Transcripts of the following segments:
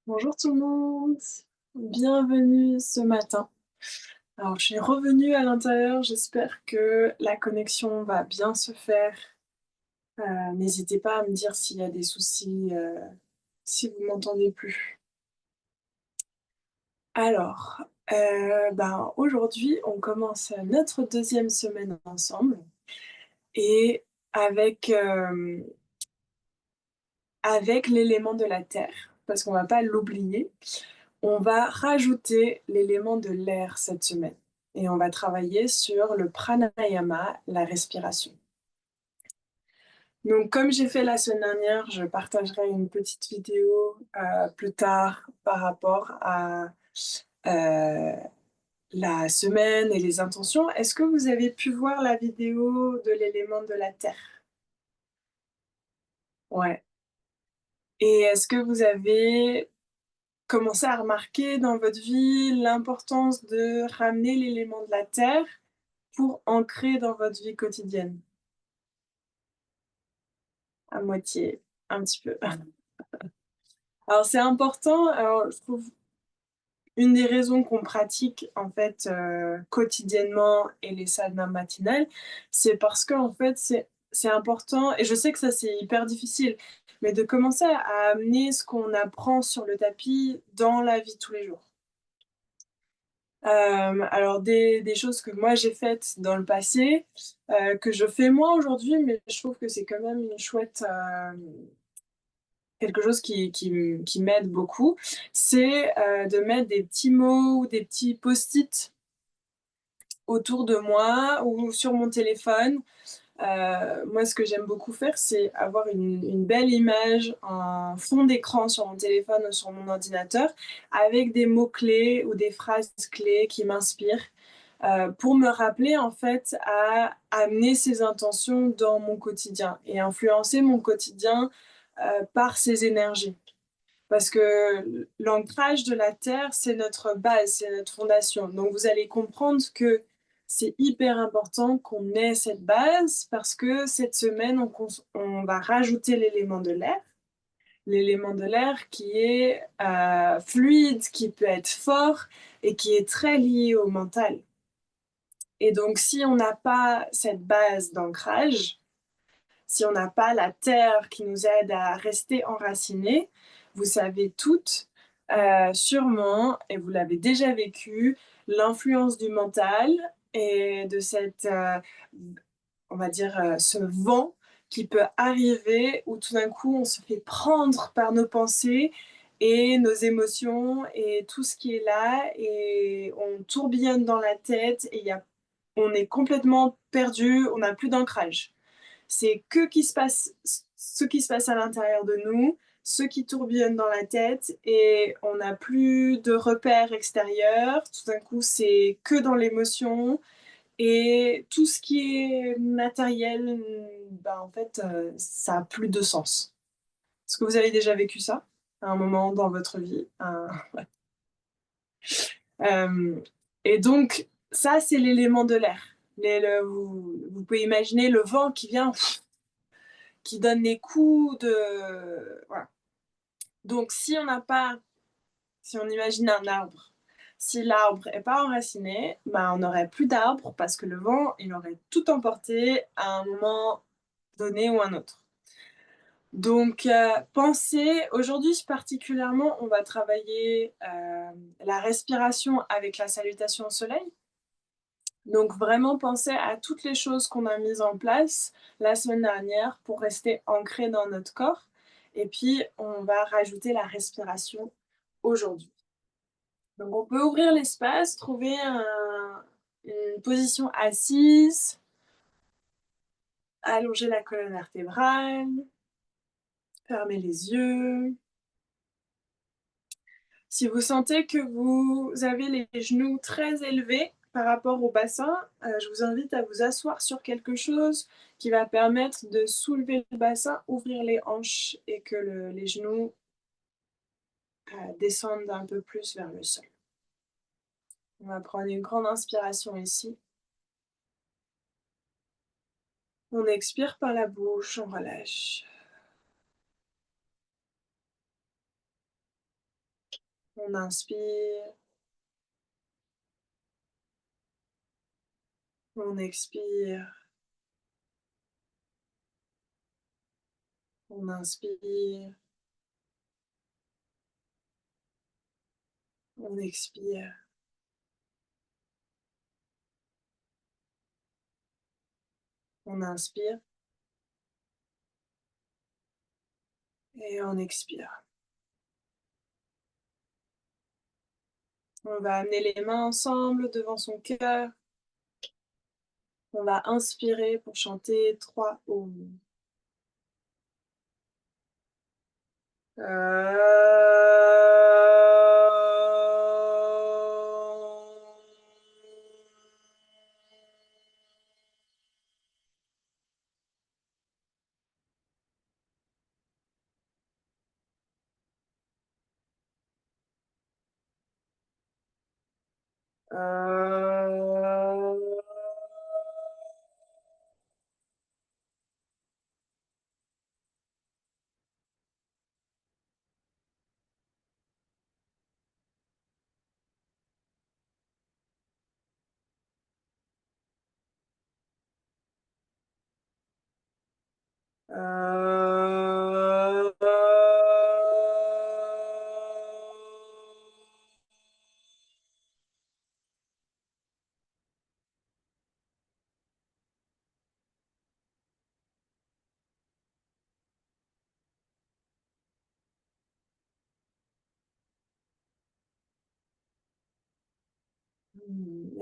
Bonjour tout le monde, bienvenue ce matin. Alors, je suis revenue à l'intérieur, j'espère que la connexion va bien se faire. N'hésitez pas à me dire s'il y a des soucis, si vous m'entendez plus. Alors, aujourd'hui, on commence notre deuxième semaine ensemble et avec, avec l'élément de la terre, parce qu'on va pas l'oublier. On va rajouter l'élément de l'air cette semaine et on va travailler sur le pranayama, la respiration. Donc comme j'ai fait la semaine dernière, je partagerai une petite vidéo, plus tard par rapport à, heu, la semaine et les intentions. Est-ce que vous avez pu voir la vidéo de l'élément de la terre? Ouais, et est-ce que vous avez commencé à remarquer dans votre vie l'importance de ramener l'élément de la terre pour ancrer dans votre vie quotidienne? À moitié, un petit peu. Alors c'est important, alors je trouve une des raisons qu'on pratique en fait, quotidiennement et les sadhanas matinales, c'est parce qu'en fait c'est important et je sais que ça c'est hyper difficile, mais de commencer à amener ce qu'on apprend sur le tapis dans la vie de tous les jours. Alors des choses que moi j'ai faites dans le passé, que je fais moins aujourd'hui, mais je trouve que c'est quand même une chouette, quelque chose qui m'aide beaucoup, c'est, de mettre des petits mots ou des petits post-it autour de moi ou sur mon téléphone. Moi, ce que j'aime beaucoup faire, c'est avoir une belle image en fond d'écran sur mon téléphone ou sur mon ordinateur avec des mots-clés ou des phrases clés qui m'inspirent, pour me rappeler, en fait, à amener ces intentions dans mon quotidien et influencer mon quotidien, par ces énergies. Parce que l'ancrage de la terre, c'est notre base, c'est notre fondation. Donc vous allez comprendre que c'est hyper important qu'on ait cette base parce que cette semaine, on va rajouter l'élément de l'air qui est fluide, qui peut être fort et qui est très lié au mental. Et donc si on n'a pas cette base d'ancrage, si on n'a pas la terre qui nous aide à rester enracinés, vous savez toutes, sûrement, et vous l'avez déjà vécu, l'influence du mental et de cette, on va dire, ce vent qui peut arriver où tout d'un coup on se fait prendre par nos pensées et nos émotions et tout ce qui est là et on tourbillonne dans la tête et on est complètement perdu, on n'a plus d'ancrage. C'est que qui se passe, ce qui se passe à l'intérieur de nous, ce qui tourbillonne dans la tête et on n'a plus de repères extérieurs. Tout d'un coup, c'est que dans l'émotion et tout ce qui est matériel, bah, en fait, ça a plus de sens. Est-ce que vous avez déjà vécu ça à un moment dans votre vie? Hem et donc ça, c'est l'élément de l'air. Vous pouvez imaginer le vent qui vient, qui donne des coups de voilà. Donc si on imagine un arbre, si l'arbre est pas enraciné, bah, on n'aurait plus d'arbre parce que le vent, il aurait tout emporté à un moment donné ou un autre. Donc pensez aujourd'hui particulièrement, on va travailler, la respiration avec la salutation au soleil. Donc vraiment penser à toutes les choses qu'on a mises en place la semaine dernière pour rester ancré dans notre corps et puis on va rajouter la respiration aujourd'hui. Donc on peut ouvrir l'espace, trouver une position assise, allonger la colonne vertébrale, fermer les yeux. Si vous sentez que vous avez les genoux très élevés par rapport au bassin, je vous invite à vous asseoir sur quelque chose qui va permettre de soulever le bassin, ouvrir les hanches et que les genoux descendent un peu plus vers le sol. On va prendre une grande inspiration ici. On expire par la bouche, on relâche. On inspire, on expire, on inspire, on expire, on inspire et on expire. On va amener les mains ensemble devant son cœur. On va inspirer pour chanter 3 Om.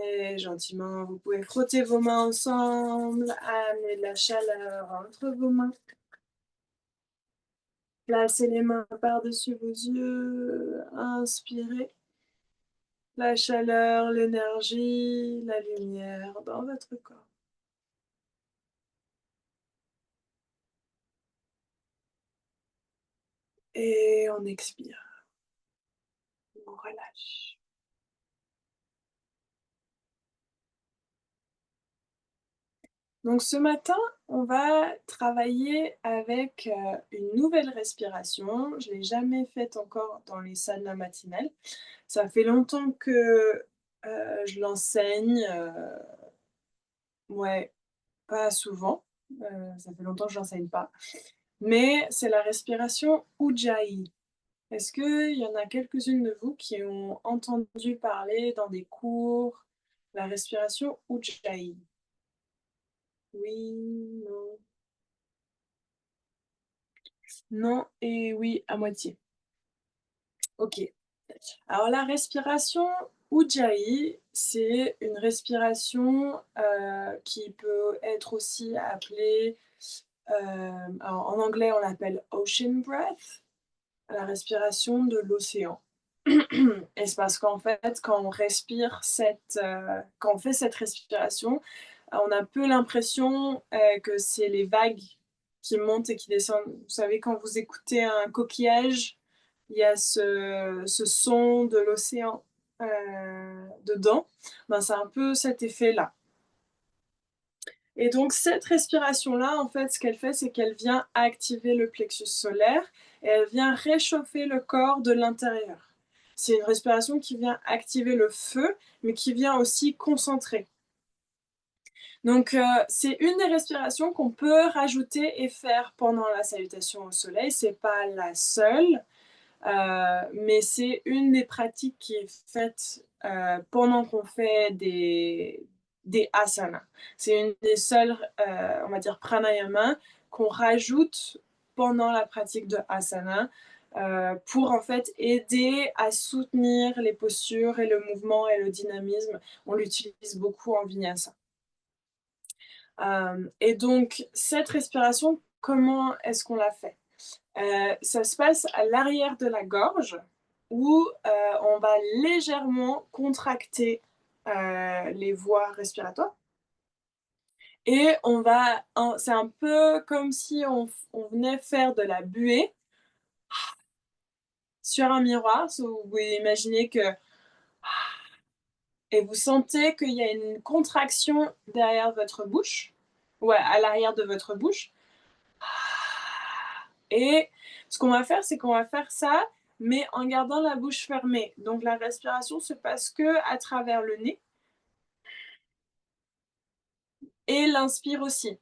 Et gentiment, vous pouvez frotter vos mains ensemble, amener de la chaleur entre vos mains. Placez les mains par-dessus vos yeux, inspirez la chaleur, l'énergie, la lumière dans votre corps. Et on expire, on relâche. Donc ce matin, on va travailler avec une nouvelle respiration. Je ne l'ai jamais faite encore dans les sadhanas matinales. Ça fait longtemps que je l'enseigne, ouais, pas souvent. Ça fait longtemps que je l'enseigne pas. Mais c'est la respiration Ujjayi. Est-ce qu'il y en a quelques-unes de vous qui ont entendu parler dans des cours la respiration Ujjayi? Oui, non. Non et oui à moitié. OK. Alors la respiration Ujjayi, c'est une respiration, qui peut être aussi appelée, alors en anglais on l'appelle ocean breath, la respiration de l'océan. Et c'est parce qu'en fait, quand on respire quand on fait cette respiration, on a un peu l'impression, que c'est les vagues qui montent et qui descendent. Vous savez, quand vous écoutez un coquillage, il y a ce son de l'océan, dedans. Ben, c'est un peu cet effet-là. Et donc cette respiration-là, en fait, ce qu'elle fait, c'est qu'elle vient activer le plexus solaire et elle vient réchauffer le corps de l'intérieur. C'est une respiration qui vient activer le feu, mais qui vient aussi concentrer. Donc c'est une des respirations qu'on peut rajouter et faire pendant la salutation au soleil. C'est pas la seule, mais c'est une des pratiques qui est faite pendant qu'on fait des asanas. C'est une des seules, on va dire, pranayama qu'on rajoute pendant la pratique de asana pour en fait aider à soutenir les postures et le mouvement et le dynamisme. On l'utilise beaucoup en vinyasa. Et donc, cette respiration, comment est-ce qu'on la fait? Ça se passe à l'arrière de la gorge où on va légèrement contracter les voies respiratoires et c'est un peu comme si on venait faire de la buée sur un miroir. So, vous pouvez imaginer que et vous sentez qu'il y a une contraction derrière votre bouche, ouais, à l'arrière de votre bouche. Et ce qu'on va faire, c'est qu'on va faire ça mais en gardant la bouche fermée. Donc la respiration se passe que à travers le nez et l'inspire aussi.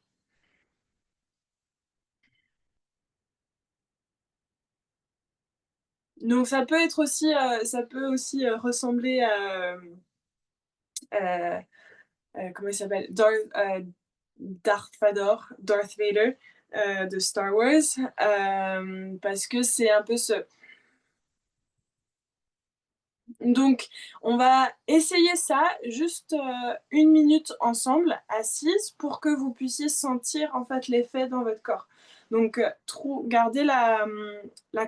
Donc ça peut être aussi, ressembler à, comment il s'appelle? Darth Vader de Star Wars, parce que c'est un peu ce. Donc, on va essayer ça juste 1 minute ensemble, assises, pour que vous puissiez sentir en fait l'effet dans votre corps. Donc, gardez la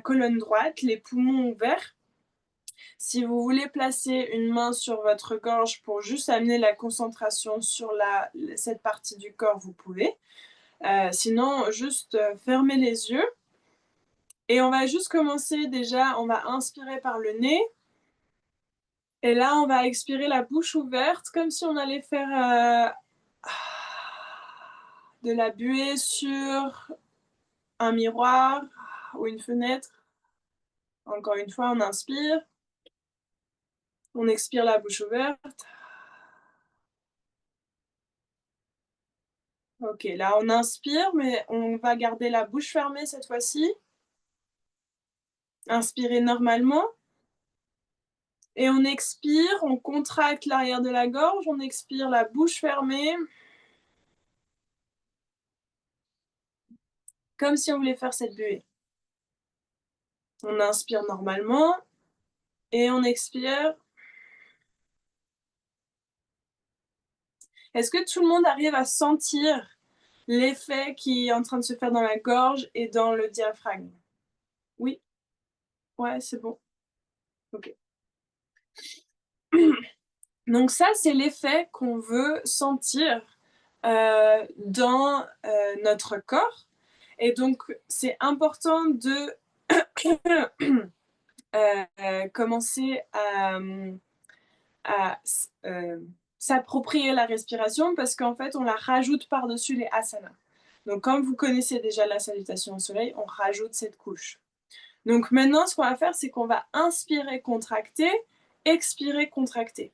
colonne droite, les poumons ouverts. Si vous voulez placer une main sur votre gorge pour juste amener la concentration sur cette partie du corps, vous pouvez. Sinon, juste fermez les yeux. Et on va juste commencer déjà, on va inspirer par le nez. Et là, on va expirer la bouche ouverte, comme si on allait faire de la buée sur un miroir ou une fenêtre. Encore une fois, on inspire. On expire la bouche ouverte. Ok, là, on inspire, mais on va garder la bouche fermée cette fois-ci. Inspirez normalement. Et on expire, on contracte l'arrière de la gorge, on expire la bouche fermée, comme si on voulait faire cette buée. On inspire normalement et on expire. Est-ce que tout le monde arrive à sentir l'effet qui est en train de se faire dans la gorge et dans le diaphragme? Oui? Ouais, c'est bon. Ok. Donc ça, c'est l'effet qu'on veut sentir dans notre corps. Et donc, c'est important de commencer à s'approprier la respiration parce qu'en fait, on la rajoute par-dessus les asanas. Donc, comme vous connaissez déjà la salutation au soleil, on rajoute cette couche. Donc maintenant, ce qu'on va faire, c'est qu'on va inspirer, contracter, expirer, contracter.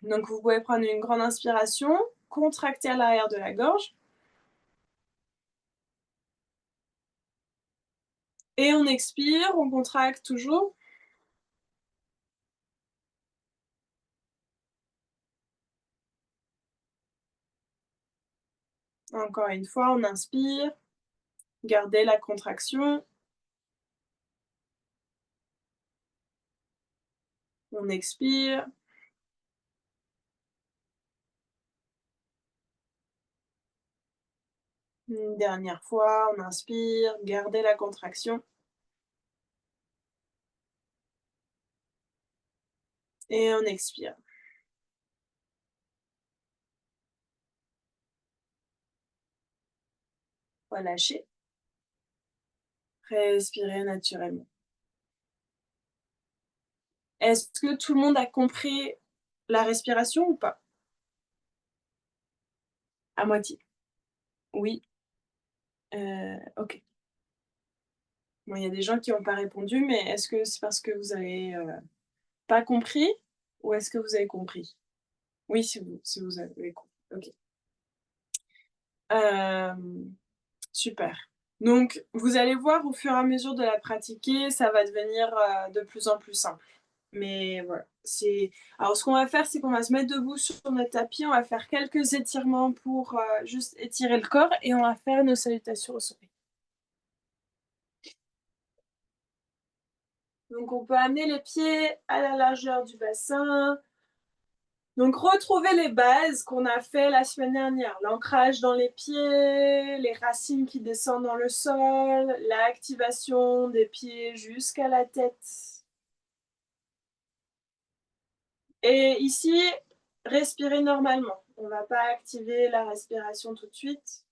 Donc vous pouvez prendre une grande inspiration, contracter à l'arrière de la gorge, et on expire, on contracte toujours. Encore une fois, on inspire, gardez la contraction, on expire. Une dernière fois, on inspire, gardez la contraction. Et on expire. Relâchez. Respirez naturellement. Est-ce que tout le monde a compris la respiration ou pas? À moitié. Oui. Ok. Bon, il y a des gens qui n'ont pas répondu, mais est-ce que c'est parce que vous avez pas compris ou est-ce que vous avez compris? Oui, si vous avez compris. Ok. Euh, super. Donc, vous allez voir au fur et à mesure de la pratiquer, ça va devenir de plus en plus simple. Mais voilà. Alors, ce qu'on va faire, c'est qu'on va se mettre debout sur notre tapis, on va faire quelques étirements pour juste étirer le corps et on va faire nos salutations au soleil. Donc, on peut amener les pieds à la largeur du bassin. Donc, retrouver les bases qu'on a fait la semaine dernière. L'ancrage dans les pieds, les racines qui descendent dans le sol, l'activation des pieds jusqu'à la tête. Et ici, respirez normalement. On ne va pas activer la respiration tout de suite.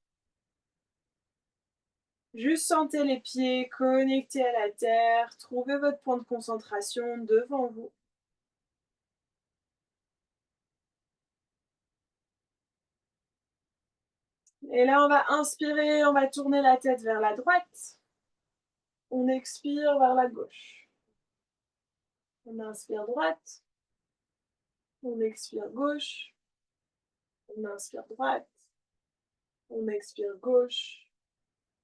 Juste sentez les pieds connectés à la terre. Trouvez votre point de concentration devant vous. Et là, on va inspirer, on va tourner la tête vers la droite. On expire vers la gauche. On inspire droite. On expire gauche. On inspire droite. On expire gauche.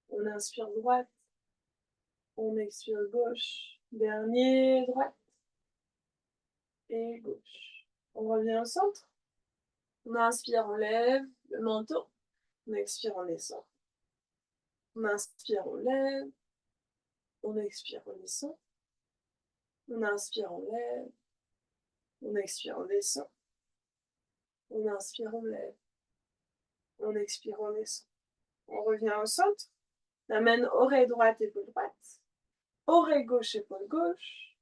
On inspire droite. On expire gauche. Dernier, droite. Et gauche. On revient au centre. On inspire, on lève le menton. On expire, on descend. On inspire, on lève. On expire, on descend. On inspire, on lève. On expire, on descend. On inspire, on lève. On expire, on descend. On revient au centre. On amène oreille droite, épaule droite. Oreille gauche, épaule gauche.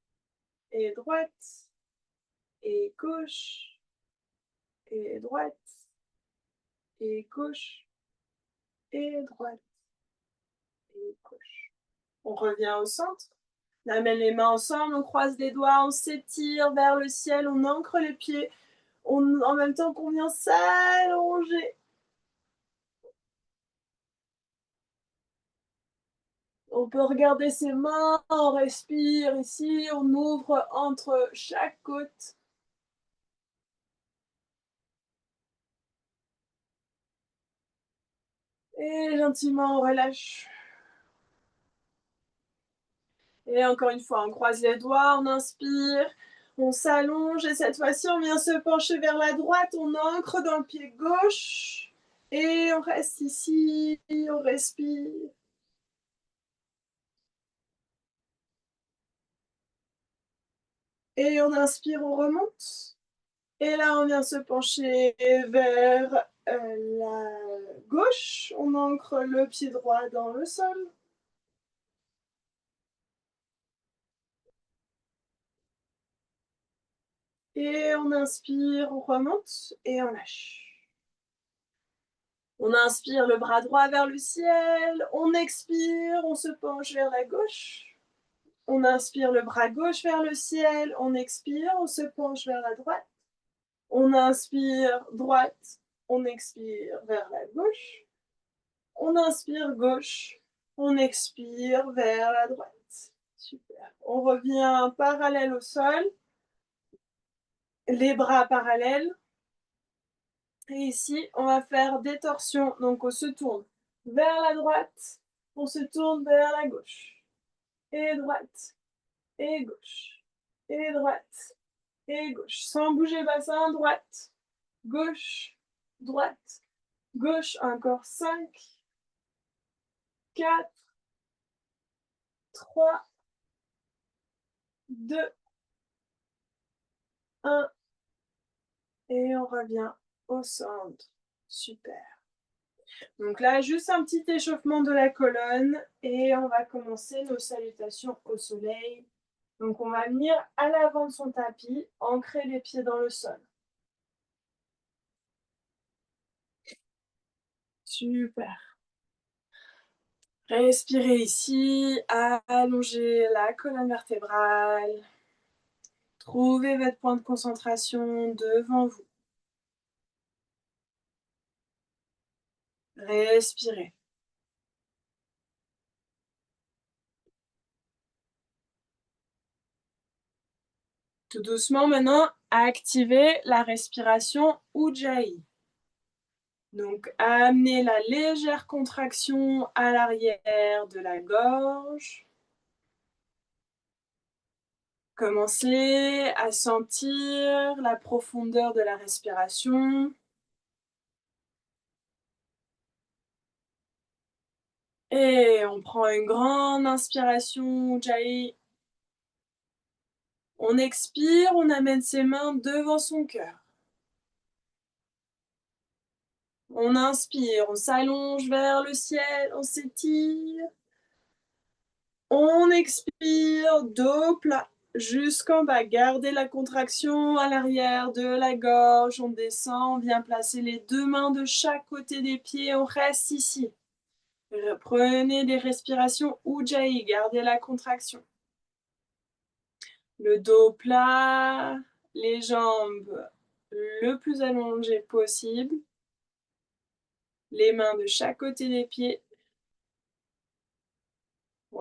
Et droite. Et gauche. Et droite. Et gauche. Et droite. Et gauche. On revient au centre. On amène les mains ensemble, on croise les doigts, on s'étire vers le ciel, on ancre les pieds. En même temps qu'on vient s'allonger. On peut regarder ses mains, on respire ici, on ouvre entre chaque côte. Et gentiment, on relâche. Et encore une fois, on croise les doigts, on inspire, on s'allonge et cette fois-ci, on vient se pencher vers la droite, on ancre dans le pied gauche et on reste ici, on respire. Et on inspire, on remonte. Et là, on vient se pencher vers la gauche. On ancre le pied droit dans le sol. Et on inspire, on remonte et on lâche. On inspire le bras droit vers le ciel. On expire, on se penche vers la gauche. On inspire le bras gauche vers le ciel. On expire, on se penche vers la droite. On inspire droite. On expire vers la gauche. On inspire gauche. On expire vers la droite. Super. On revient parallèle au sol. Les bras parallèles. Et ici, on va faire des torsions. Donc, on se tourne vers la droite. On se tourne vers la gauche. Et droite. Et gauche. Et droite. Et gauche. Sans bouger bassin. Droite. Gauche. Droite. Gauche. Encore 5. 4. 3. 2. 1. Et on revient au centre. Super. Donc là, juste un petit échauffement de la colonne et on va commencer nos salutations au soleil. Donc on va venir à l'avant de son tapis, ancrer les pieds dans le sol. Super. Respirez ici, allongez la colonne vertébrale. Trouvez votre point de concentration devant vous. Respirez. Tout doucement maintenant, activez la respiration Ujjayi. Donc, amenez la légère contraction à l'arrière de la gorge. Commencez à sentir la profondeur de la respiration. Et on prend une grande inspiration Ujjayi. On expire, on amène ses mains devant son cœur. On inspire, on s'allonge vers le ciel, on s'étire. On expire, dos plat jusqu'en bas. Gardez la contraction à l'arrière de la gorge. On descend, on vient placer les deux mains de chaque côté des pieds. On reste ici. Prenez des respirations Ujjayi. Gardez la contraction. Le dos plat, les jambes le plus allongées possible. Les mains de chaque côté des pieds.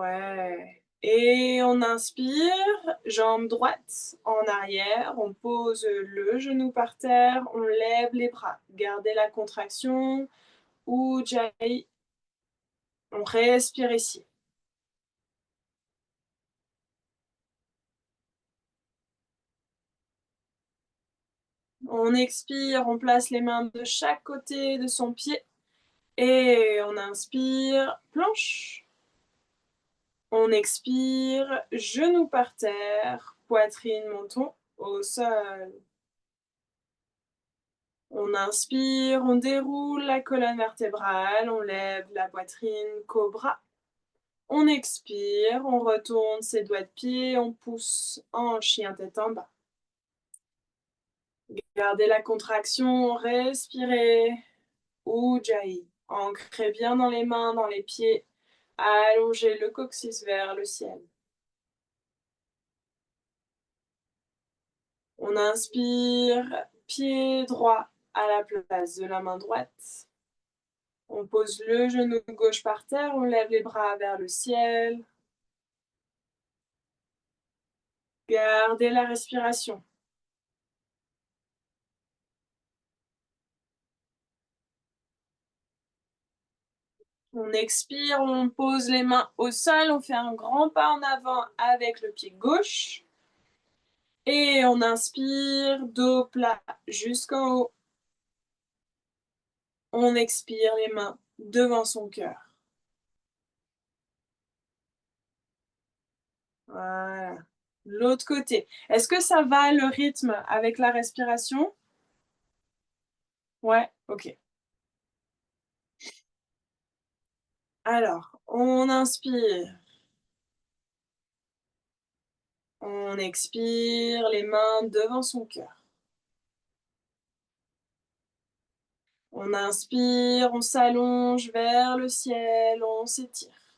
Ouais. Et on inspire, jambe droite en arrière, on pose le genou par terre, on lève les bras. Gardez la contraction. Ujjayi. On respire ici. On expire, on place les mains de chaque côté de son pied. Et on inspire, planche. On expire, genou par terre, poitrine, menton au sol. On inspire, on déroule la colonne vertébrale, on lève la poitrine, cobra. On expire, on retourne ses doigts de pied, on pousse en chien tête en bas. Gardez la contraction, respirez. Ujjayi. Ancrez bien dans les mains, dans les pieds. Allongez le coccyx vers le ciel. On inspire, pied droit à la place de la main droite. On pose le genou gauche par terre, on lève les bras vers le ciel. Gardez la respiration. On expire, on pose les mains au sol, on fait un grand pas en avant avec le pied gauche. Et on inspire, dos plat jusqu'en haut. On expire les mains devant son cœur. Voilà. L'autre côté. Est-ce que ça va le rythme avec la respiration? Ouais, ok. Alors, on inspire. On expire les mains devant son cœur. On inspire, on s'allonge vers le ciel, on s'étire.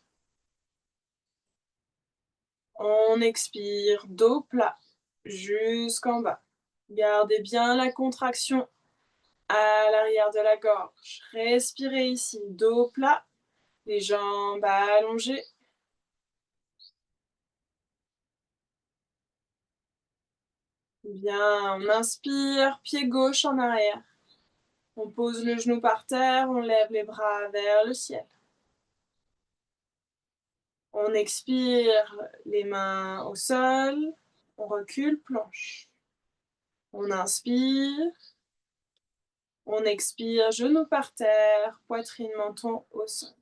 On expire, dos plat, jusqu'en bas. Gardez bien la contraction à l'arrière de la gorge. Respirez ici, dos plat, les jambes allongées. Bien, on inspire, pied gauche en arrière. On pose le genou par terre, on lève les bras vers le ciel. On expire, les mains au sol. On recule, planche. On inspire. On expire, genou par terre, poitrine, menton au sol.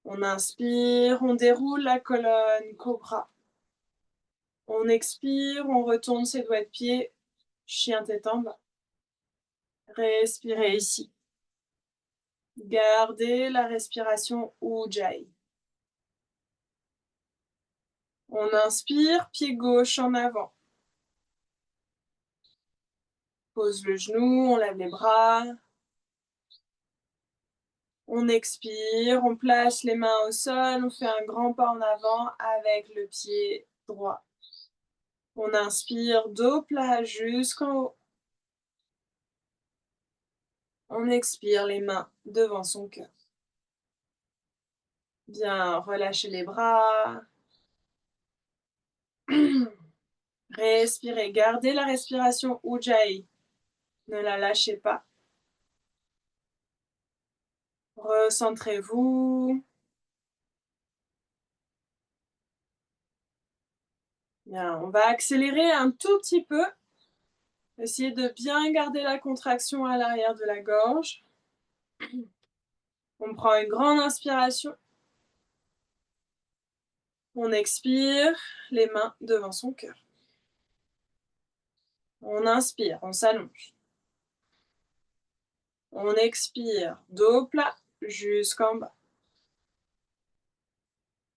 On inspire, on déroule la colonne, cobra. On expire, on retourne ses doigts de pied, chien tête en bas. Respirez ici. Gardez la respiration Ujjayi. On inspire, pied gauche en avant. Pose le genou, on lève les bras. On expire, on place les mains au sol, on fait un grand pas en avant avec le pied droit. On inspire, dos plat jusqu'en haut. On expire, les mains devant son cœur. Bien, relâchez les bras. Respirez, gardez la respiration Ujjayi. Ne la lâchez pas. Recentrez-vous. Bien, on va accélérer un tout petit peu. Essayez de bien garder la contraction à l'arrière de la gorge. On prend une grande inspiration. On expire, les mains devant son cœur. On inspire, on s'allonge. On expire, dos plat jusqu'en bas.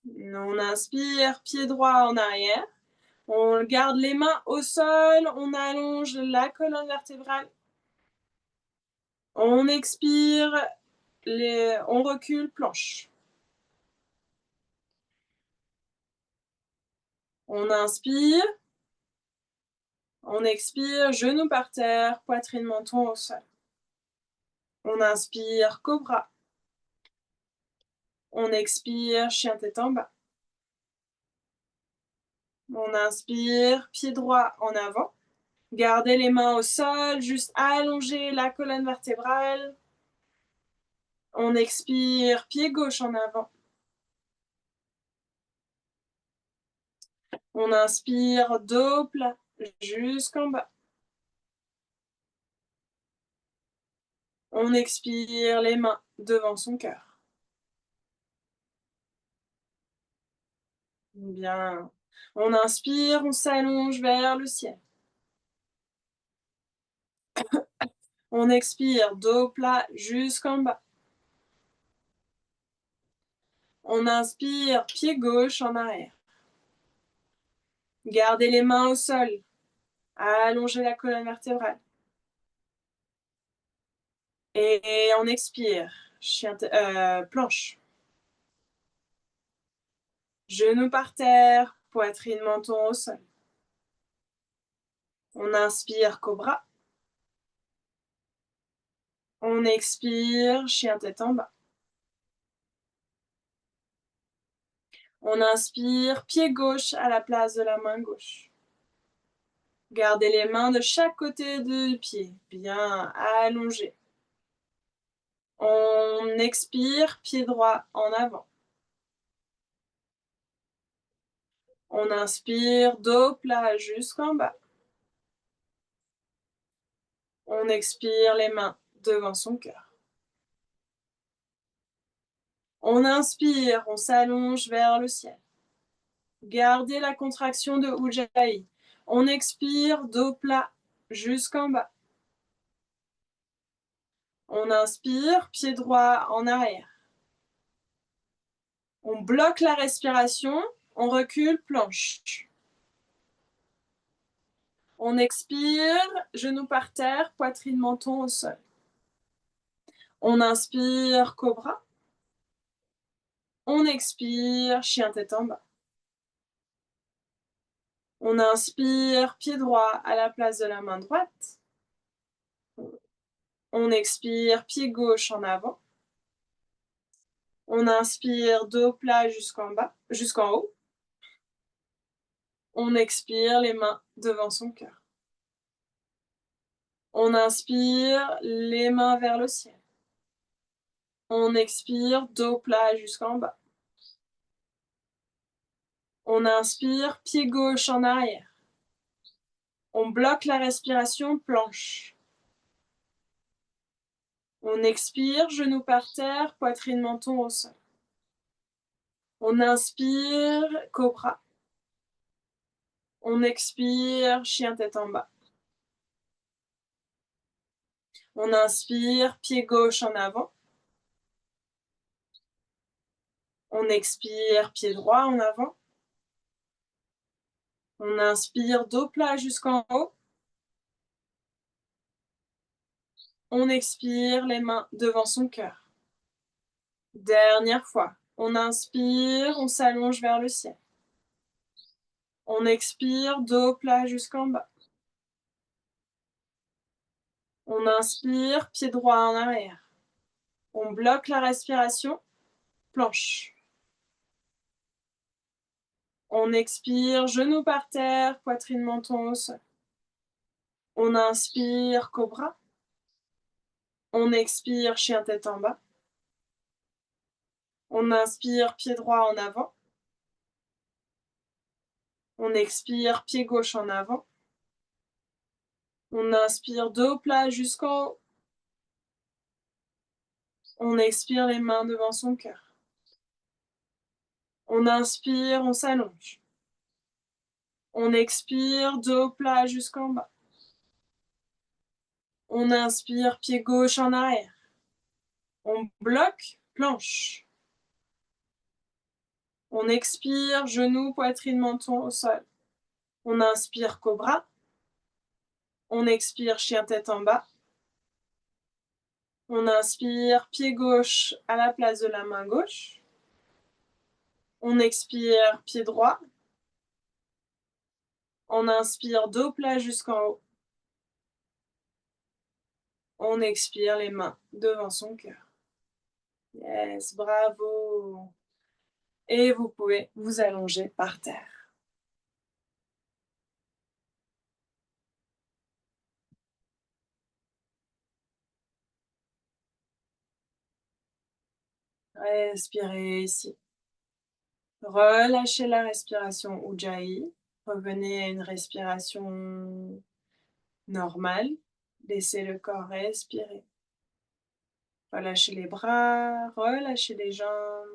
On inspire, pied droit en arrière. On garde les mains au sol, on allonge la colonne vertébrale. On expire, on recule, planche. On inspire, on expire, genou par terre, poitrine, menton au sol. On inspire, cobra. On expire, chien tête en bas. On inspire, pied droit en avant. Gardez les mains au sol, juste allonger la colonne vertébrale. On expire, pied gauche en avant. On inspire, dos plat jusqu'en bas. On expire, les mains devant son cœur. Bien. On inspire, on s'allonge vers le ciel. On expire, dos plat jusqu'en bas. On inspire, pied gauche en arrière. Gardez les mains au sol. Allongez la colonne vertébrale. Et on expire, planche. Genoux par terre, poitrine, menton au sol. On inspire, cobra. On expire, chien tête en bas. On inspire, pied gauche à la place de la main gauche. Gardez les mains de chaque côté du pied, bien allongés. On expire, pied droit en avant. On inspire, dos plat jusqu'en bas. On expire, les mains devant son cœur. On inspire, on s'allonge vers le ciel. Gardez la contraction de Ujjayi. On expire, dos plat jusqu'en bas. On inspire, pied droit en arrière. On bloque la respiration, on recule, planche. On expire, genoux par terre, poitrine, menton au sol. On inspire, cobra. On expire, chien tête en bas. On inspire, pied droit à la place de la main droite. On expire, pied gauche en avant. On inspire, dos plat jusqu'en bas, jusqu'en haut. On expire, les mains devant son cœur. On inspire, les mains vers le ciel. On expire, dos plat jusqu'en bas. On inspire, pied gauche en arrière. On bloque la respiration, planche. On expire, genoux par terre, poitrine, menton au sol. On inspire, cobra. On expire, chien tête en bas. On inspire, pied gauche en avant. On expire, pied droit en avant. On inspire, dos plat jusqu'en haut. On expire, les mains devant son cœur. Dernière fois. On inspire, on s'allonge vers le ciel. On expire, dos plat jusqu'en bas. On inspire, pied droit en arrière. On bloque la respiration, planche. On expire, genoux par terre, poitrine, menton au sol. On inspire, cobra. On expire, chien tête en bas. On inspire, pied droit en avant. On expire, pied gauche en avant. On inspire, dos plat jusqu'en haut. On expire, les mains devant son cœur. On inspire, on s'allonge. On expire, dos plat jusqu'en bas. On inspire, pied gauche en arrière. On bloque, planche. On expire, genoux, poitrine, menton au sol. On inspire, cobra. On expire, chien tête en bas. On inspire, pied gauche à la place de la main gauche. On expire, pied droit. On inspire, dos plat jusqu'en haut. On expire, les mains devant son cœur. Yes, bravo. Et vous pouvez vous allonger par terre. Respirez ici. Relâchez la respiration Ujjayi. Revenez à une respiration normale. Laissez le corps respirer. Relâchez les bras, relâchez les jambes.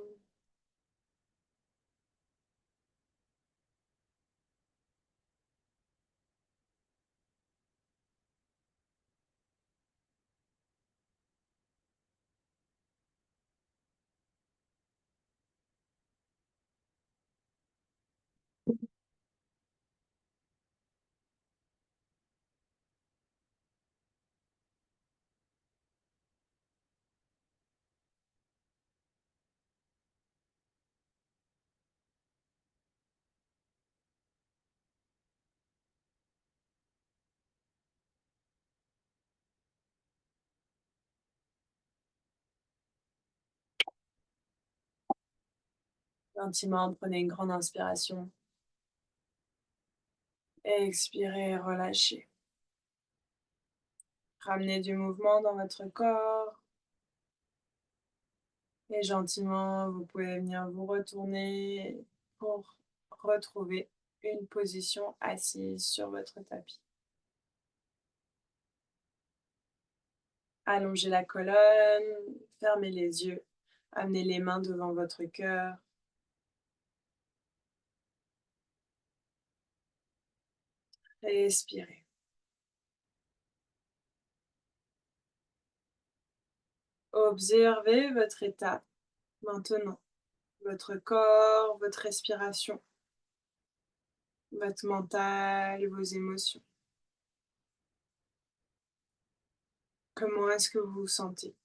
Gentiment, prenez une grande inspiration. Expirez, relâchez. Ramenez du mouvement dans votre corps. Et gentiment, vous pouvez venir vous retourner pour retrouver une position assise sur votre tapis. Allongez la colonne, fermez les yeux, amenez les mains devant votre cœur. Respirez. Observez votre état maintenant, votre corps, votre respiration, votre mental, vos émotions. Comment est-ce que vous vous sentez?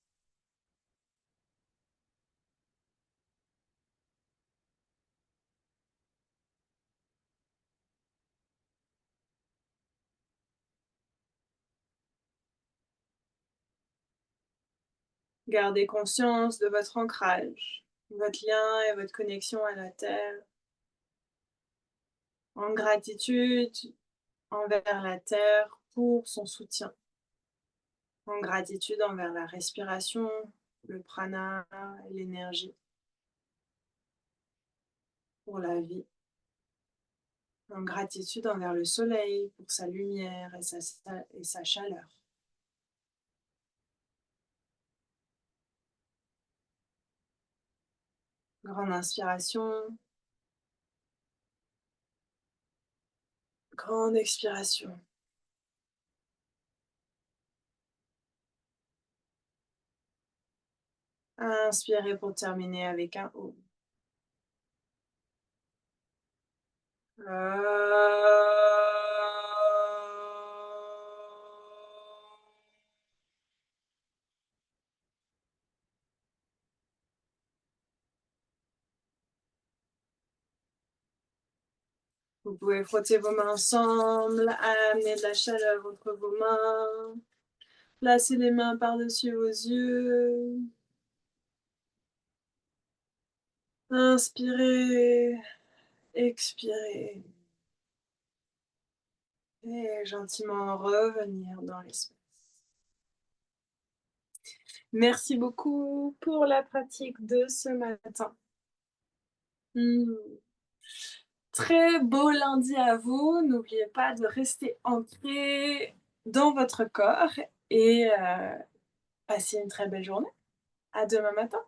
Gardez conscience de votre ancrage, votre lien et votre connexion à la terre, en gratitude envers la terre pour son soutien, en gratitude envers la respiration, le prana et l'énergie, pour la vie, en gratitude envers le soleil pour sa lumière et sa chaleur. Grande inspiration, grande expiration. Inspirez pour terminer avec un O. Vous pouvez frotter vos mains ensemble, amener de la chaleur entre vos mains, placer les mains par-dessus vos yeux. Inspirez, expirez. Et gentiment revenir dans l'espace. Merci beaucoup pour la pratique de ce matin. Très beau lundi à vous. N'oubliez pas de rester ancré dans votre corps et passez une très belle journée. À demain matin.